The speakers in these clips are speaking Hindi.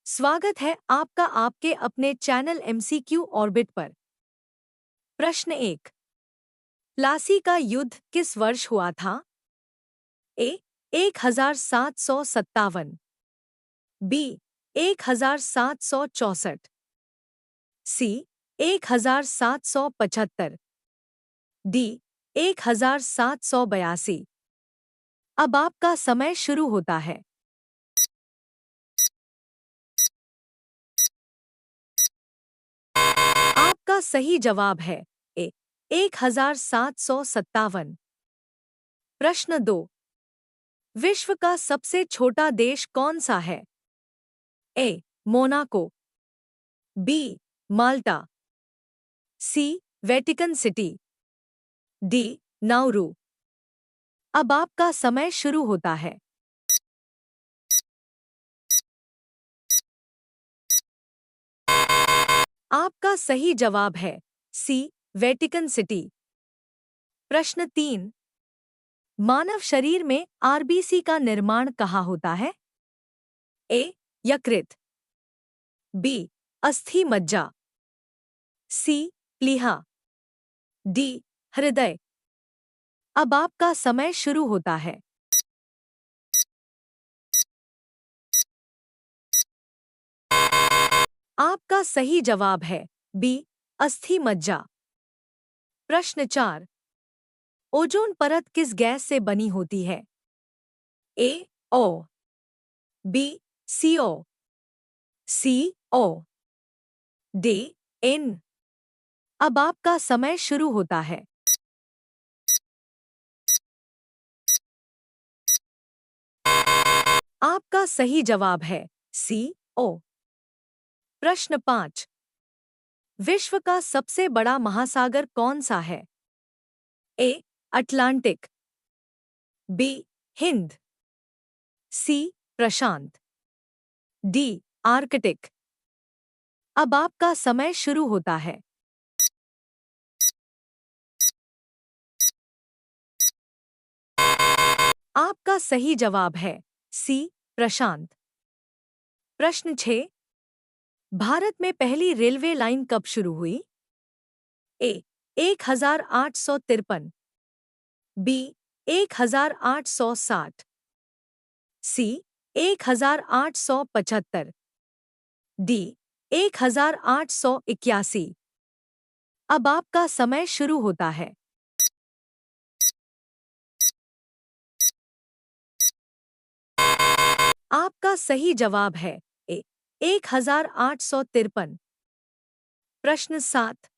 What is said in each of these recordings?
स्वागत है आपका आपके अपने चैनल एमसीक्यू ऑर्बिट पर। प्रश्न 1। प्लासी का युद्ध किस वर्ष हुआ था? ए 1757, बी 1764, सी 1775, डी 1782। अब आपका समय शुरू होता है। आपका सही जवाब है ए 1757। प्रश्न 2। विश्व का सबसे छोटा देश कौन सा है? ए मोनाको, बी माल्टा, सी वेटिकन सिटी, डी नाउरू। अब आपका समय शुरू होता है। आपका सही जवाब है सी वेटिकन सिटी। प्रश्न 3। मानव शरीर में आरबीसी का निर्माण कहाँ होता है? ए यकृत, बी अस्थि मज्जा, सी प्लीहा, डी हृदय। अब आपका समय शुरू होता है। आपका सही जवाब है बी अस्थि मज्जा। प्रश्न 4। ओजोन परत किस गैस से बनी होती है? ए ओ, बी सीओ, सी ओ, डी एन। अब आपका समय शुरू होता है। आपका सही जवाब है सी ओ। प्रश्न 5। विश्व का सबसे बड़ा महासागर कौन सा है? A Atlantic, B Hind, C प्रशांत, डी आर्कटिक। अब आपका समय शुरू होता है। आपका सही जवाब है सी प्रशांत। प्रश्न 6। भारत में पहली रेलवे लाइन कब शुरू हुई? ए 1853, बी 1860, सी 1875, डी 1881। अब आपका समय शुरू होता है। आपका सही जवाब है ए 1853। प्रश्न 7।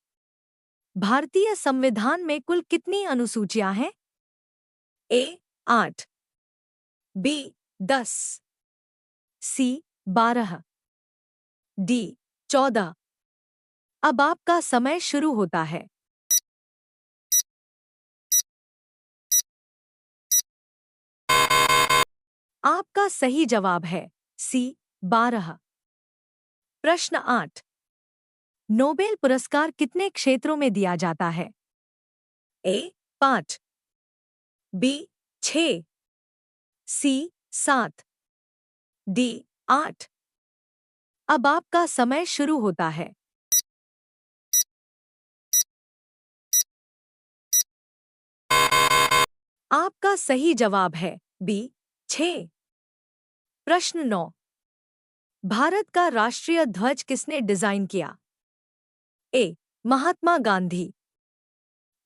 भारतीय संविधान में कुल कितनी अनुसूचियां हैं? ए 8, बी 10, सी 12, डी 14। अब आपका समय शुरू होता है। आपका सही जवाब है सी 12। प्रश्न 8। नोबेल पुरस्कार कितने क्षेत्रों में दिया जाता है? ए 5, बी 6, सी 7, डी 8। अब आपका समय शुरू होता है। आपका सही जवाब है बी 6। प्रश्न 9। भारत का राष्ट्रीय ध्वज किसने डिजाइन किया? ए महात्मा गांधी,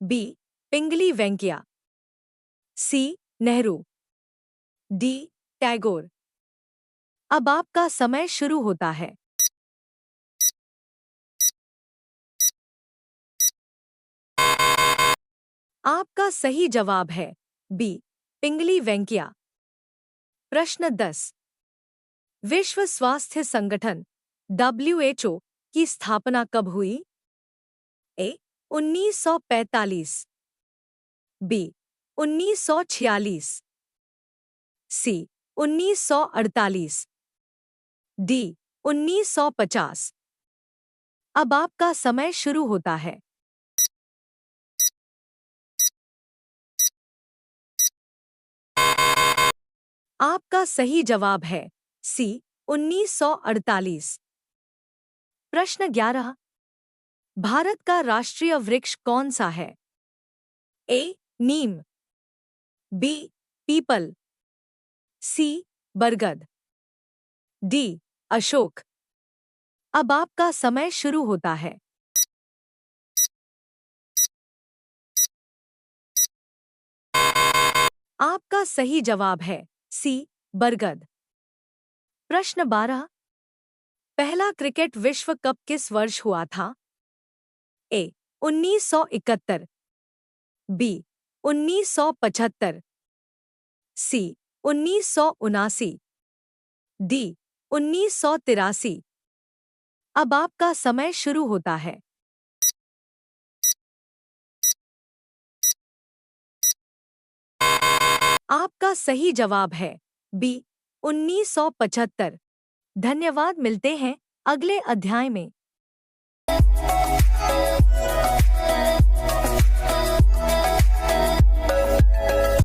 बी पिंगली वेंकैया, सी नेहरू, डी टैगोर। अब आपका समय शुरू होता है। आपका सही जवाब है बी पिंगली वेंकैया। प्रश्न 10। विश्व स्वास्थ्य संगठन WHO की स्थापना कब हुई? ए 1945, बी 1946, सी 1948, डी 1950। अब आपका समय शुरू होता है। आपका सही जवाब है सी 1948। प्रश्न 11। भारत का राष्ट्रीय वृक्ष कौन सा है? ए नीम, बी पीपल, सी बरगद, डी अशोक। अब आपका समय शुरू होता है। आपका सही जवाब है सी बरगद। प्रश्न 12। पहला क्रिकेट विश्व कप किस वर्ष हुआ था? ए 1971, बी 1975, सी 1979, डी 1983। अब आपका समय शुरू होता है। आपका सही जवाब है बी 1975। धन्यवाद, मिलते हैं अगले अध्याय में।